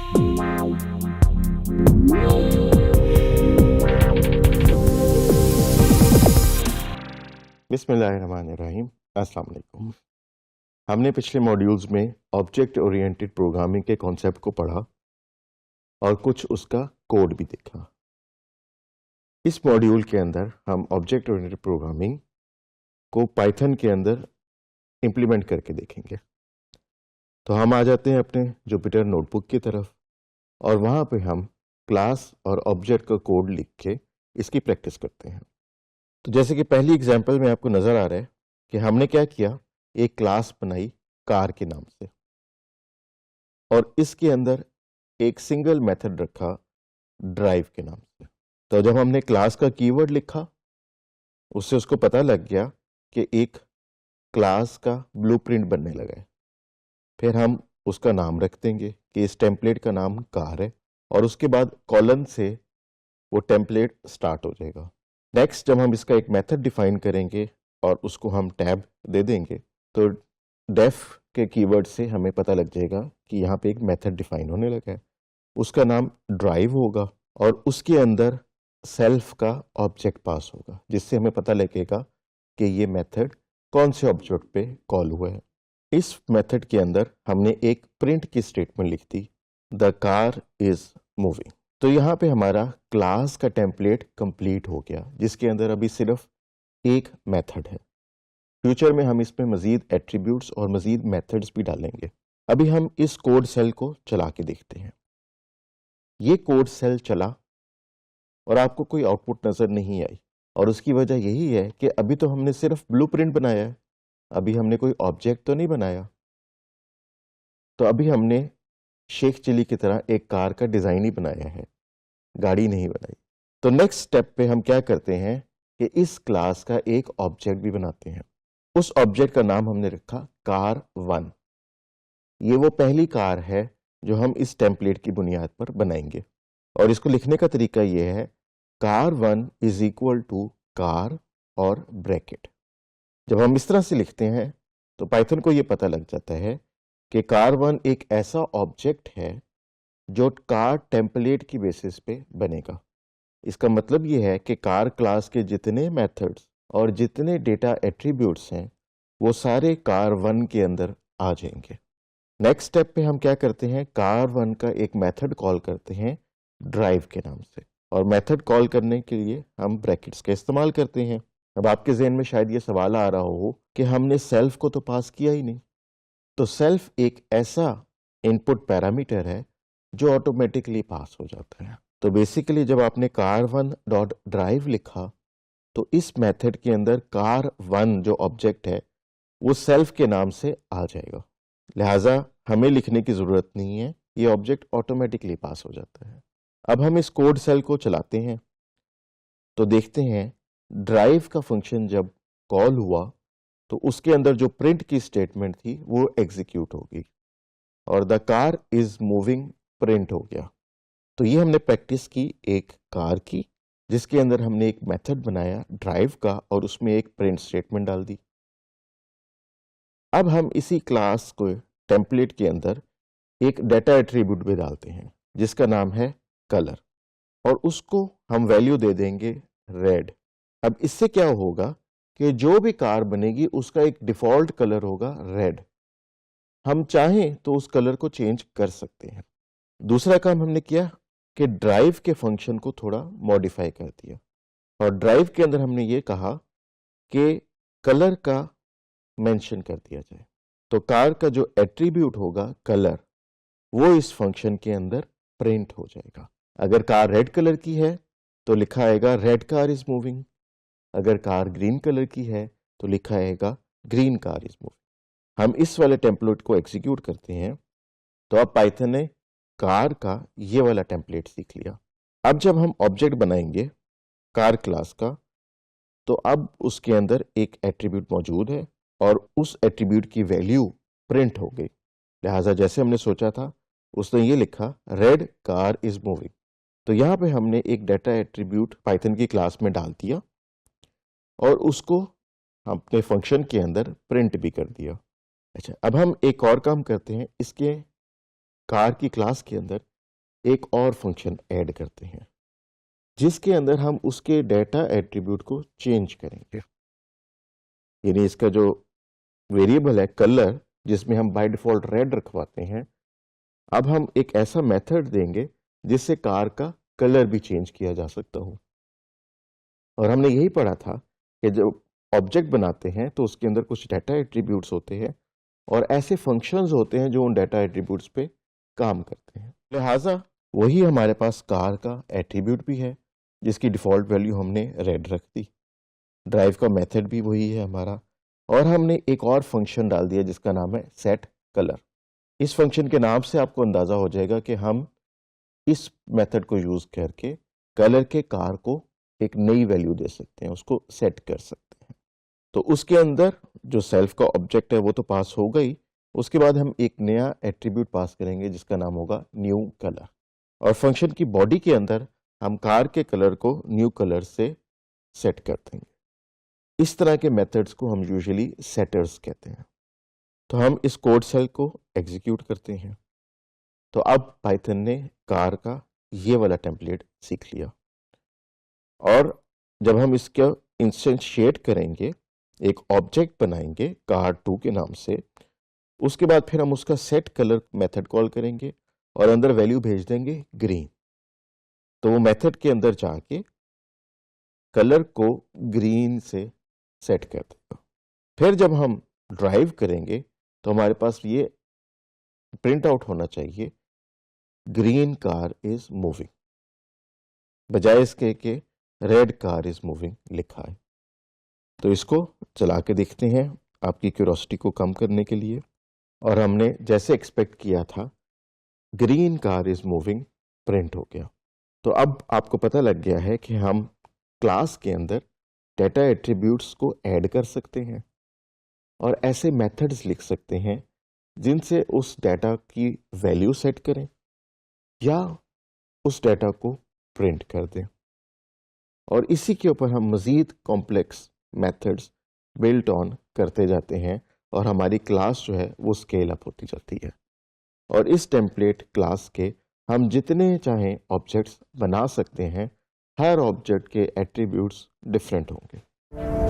बिस्मिल्लाहिर्रहमानिर्रहीम। अस्सलाम वालेकुम। हमने पिछले मॉड्यूल्स में ऑब्जेक्ट ओरिएंटेड प्रोग्रामिंग के कॉन्सेप्ट को पढ़ा और कुछ उसका कोड भी देखा। इस मॉड्यूल के अंदर हम ऑब्जेक्ट ओरिएंटेड प्रोग्रामिंग को पाइथन के अंदर इम्प्लीमेंट करके देखेंगे। तो हम आ जाते हैं अपने जुपिटर नोटबुक की तरफ और वहाँ पे हम क्लास और ऑब्जेक्ट का कोड लिख के इसकी प्रैक्टिस करते हैं। तो जैसे कि पहली एग्जांपल में आपको नज़र आ रहा है कि हमने क्या किया, एक क्लास बनाई कार के नाम से और इसके अंदर एक सिंगल मेथड रखा ड्राइव के नाम से। तो जब हमने क्लास का कीवर्ड लिखा उससे उसको पता लग गया कि एक क्लास का ब्लूप्रिंट बनने लगा है। फिर हम उसका नाम रख देंगे कि इस टेम्पलेट का नाम कार है और उसके बाद कॉलन से वो टेम्पलेट स्टार्ट हो जाएगा। नेक्स्ट जब हम इसका एक मेथड डिफाइन करेंगे और उसको हम टैब दे देंगे तो डेफ के कीवर्ड से हमें पता लग जाएगा कि यहाँ पे एक मेथड डिफाइन होने लगा है। उसका नाम ड्राइव होगा और उसके अंदर सेल्फ का ऑब्जेक्ट पास होगा जिससे हमें पता लगेगा कि ये मेथड कौन से ऑब्जेक्ट पे कॉल हुआ है। इस मेथड के अंदर हमने एक प्रिंट की स्टेटमेंट लिख दी, द कार इज मूविंग। तो यहाँ पे हमारा क्लास का टेम्पलेट कंप्लीट हो गया जिसके अंदर अभी सिर्फ एक मेथड है। फ्यूचर में हम इसमें मजीद एट्रीब्यूट्स और मजीद मेथड्स भी डालेंगे। अभी हम इस कोड सेल को चला के देखते हैं। ये कोड सेल चला और आपको कोई आउटपुट नज़र नहीं आई और उसकी वजह यही है कि अभी तो हमने सिर्फ ब्लूप्रिंट बनाया है, अभी हमने कोई ऑब्जेक्ट तो नहीं बनाया। तो अभी हमने शेख चिली की तरह एक कार का डिज़ाइन ही बनाया है, गाड़ी नहीं बनाई। तो नेक्स्ट स्टेप पे हम क्या करते हैं कि इस क्लास का एक ऑब्जेक्ट भी बनाते हैं। उस ऑब्जेक्ट का नाम हमने रखा कार1। ये वो पहली कार है जो हम इस टेम्पलेट की बुनियाद पर बनाएंगे और इसको लिखने का तरीका ये है, कार1 इज इक्वल टू कार और ब्रैकेट। जब हम इस तरह से लिखते हैं तो पाइथन को ये पता लग जाता है कि कार1 एक ऐसा ऑब्जेक्ट है जो कार टेम्पलेट की बेसिस पे बनेगा। इसका मतलब ये है कि कार क्लास के जितने मेथड्स और जितने डेटा एट्रीब्यूट्स हैं वो सारे कार1 के अंदर आ जाएंगे। नेक्स्ट स्टेप पे हम क्या करते हैं, कार1 का एक मेथड कॉल करते हैं ड्राइव के नाम से और मेथड कॉल करने के लिए हम ब्रैकेट्स का इस्तेमाल करते हैं। अब आपके जहन में शायद ये सवाल आ रहा हो कि हमने सेल्फ को तो पास किया ही नहीं। तो सेल्फ एक ऐसा इनपुट पैरामीटर है जो ऑटोमेटिकली पास हो जाता है। तो बेसिकली जब आपने car1 डॉट ड्राइव लिखा तो इस मेथड के अंदर car1 जो ऑब्जेक्ट है वो सेल्फ के नाम से आ जाएगा, लिहाजा हमें लिखने की ज़रूरत नहीं है, ये ऑब्जेक्ट ऑटोमेटिकली पास हो जाता है। अब हम इस कोड सेल को चलाते हैं तो देखते हैं ड्राइव का फंक्शन जब कॉल हुआ तो उसके अंदर जो प्रिंट की स्टेटमेंट थी वो एग्जीक्यूट होगी और the car is moving print हो गया। तो ये हमने प्रैक्टिस की एक कार की जिसके अंदर हमने एक मेथड बनाया ड्राइव का और उसमें एक प्रिंट स्टेटमेंट डाल दी। अब हम इसी क्लास को टेम्पलेट के अंदर एक डेटा एट्रीब्यूट भी डालते हैं जिसका नाम है कलर और उसको हम वैल्यू दे देंगे रेड। अब इससे क्या होगा कि जो भी कार बनेगी उसका एक डिफ़ॉल्ट कलर होगा रेड। हम चाहें तो उस कलर को चेंज कर सकते हैं। दूसरा काम हमने किया कि ड्राइव के फंक्शन को थोड़ा मॉडिफाई कर दिया और ड्राइव के अंदर हमने ये कहा कि कलर का मेंशन कर दिया जाए। तो कार का जो एट्रीब्यूट होगा कलर वो इस फंक्शन के अंदर प्रिंट हो जाएगा। अगर कार रेड कलर की है तो लिखा आएगा रेड कार इज मूविंग, अगर कार ग्रीन कलर की है तो लिखा आएगा ग्रीन कार इज मूविंग। हम इस वाले टेम्पलेट को एग्जीक्यूट करते हैं तो अब पाइथन ने कार का ये वाला टेम्पलेट सीख लिया। अब जब हम ऑब्जेक्ट बनाएंगे कार क्लास का तो अब उसके अंदर एक एट्रीब्यूट मौजूद है और उस एट्रीब्यूट की वैल्यू प्रिंट हो गई, लिहाजा जैसे हमने सोचा था उसने ये लिखा रेड कार इज मूविंग। तो यहाँ पे हमने एक डेटा एट्रीब्यूट पाइथन की क्लास में डाल दिया और उसको अपने फंक्शन के अंदर प्रिंट भी कर दिया। अच्छा, अब हम एक और काम करते हैं, इसके कार की क्लास के अंदर एक और फंक्शन ऐड करते हैं जिसके अंदर हम उसके डेटा एट्रीब्यूट को चेंज करेंगे। यानी इसका जो वेरिएबल है कलर, जिसमें हम बाय डिफॉल्ट रेड रखवाते हैं, अब हम एक ऐसा मेथड देंगे जिससे कार का कलर भी चेंज किया जा सकता हो। और हमने यही पढ़ा था कि जब ऑब्जेक्ट बनाते हैं तो उसके अंदर कुछ डाटा एट्रीब्यूट्स होते हैं और ऐसे फंक्शंस होते हैं जो उन डाटा एट्रीब्यूट्स पे काम करते हैं। लिहाजा वही हमारे पास कार का एट्रीब्यूट भी है जिसकी डिफ़ॉल्ट वैल्यू हमने रेड रख दी। ड्राइव का मेथड भी वही है हमारा, और हमने एक और फंक्शन डाल दिया जिसका नाम है सेट कलर। इस फंक्शन के नाम से आपको अंदाज़ा हो जाएगा कि हम इस मेथड को यूज़ करके कलर के कार को एक नई वैल्यू दे सकते हैं, उसको सेट कर सकते हैं। तो उसके अंदर जो सेल्फ का ऑब्जेक्ट है वो तो पास होगा ही, उसके बाद हम एक नया एट्रीब्यूट पास करेंगे जिसका नाम होगा न्यू कलर। और फंक्शन की बॉडी के अंदर हम कार के कलर को न्यू कलर से सेट कर देंगे। इस तरह के मेथड्स को हम यूजुअली सेटर्स कहते हैं। तो हम इस कोड सेल को एग्जीक्यूट करते हैं। तो अब पाइथन ने कार का ये वाला टेम्पलेट सीख लिया, और जब हम इसका इंस्टेंशिएट करेंगे, एक ऑब्जेक्ट बनाएंगे car2 के नाम से, उसके बाद फिर हम उसका सेट कलर मेथड कॉल करेंगे और अंदर वैल्यू भेज देंगे ग्रीन। तो वो मेथड के अंदर जाके कलर को ग्रीन से सेट कर देगा। फिर जब हम ड्राइव करेंगे तो हमारे पास ये प्रिंट आउट होना चाहिए ग्रीन कार इज मूविंग, बजाय इसके कि रेड कार इज मूविंग लिखा है। तो इसको चला के देखते हैं आपकी क्यूरोसिटी को कम करने के लिए। और हमने जैसे एक्सपेक्ट किया था green car is moving print हो गया। तो अब आपको पता लग गया है कि हम क्लास के अंदर डेटा एट्रीब्यूट्स को ऐड कर सकते हैं और ऐसे मेथड्स लिख सकते हैं जिनसे उस डेटा की वैल्यू सेट करें या उस डेटा को प्रिंट कर दें। और इसी के ऊपर हम मज़ीद कॉम्प्लेक्स मेथड्स बिल्ट ऑन करते जाते हैं और हमारी क्लास जो है वो स्केल अप होती जाती है। और इस टेम्पलेट क्लास के हम जितने चाहें ऑब्जेक्ट्स बना सकते हैं। हर ऑब्जेक्ट के एट्रीब्यूट्स डिफरेंट होंगे।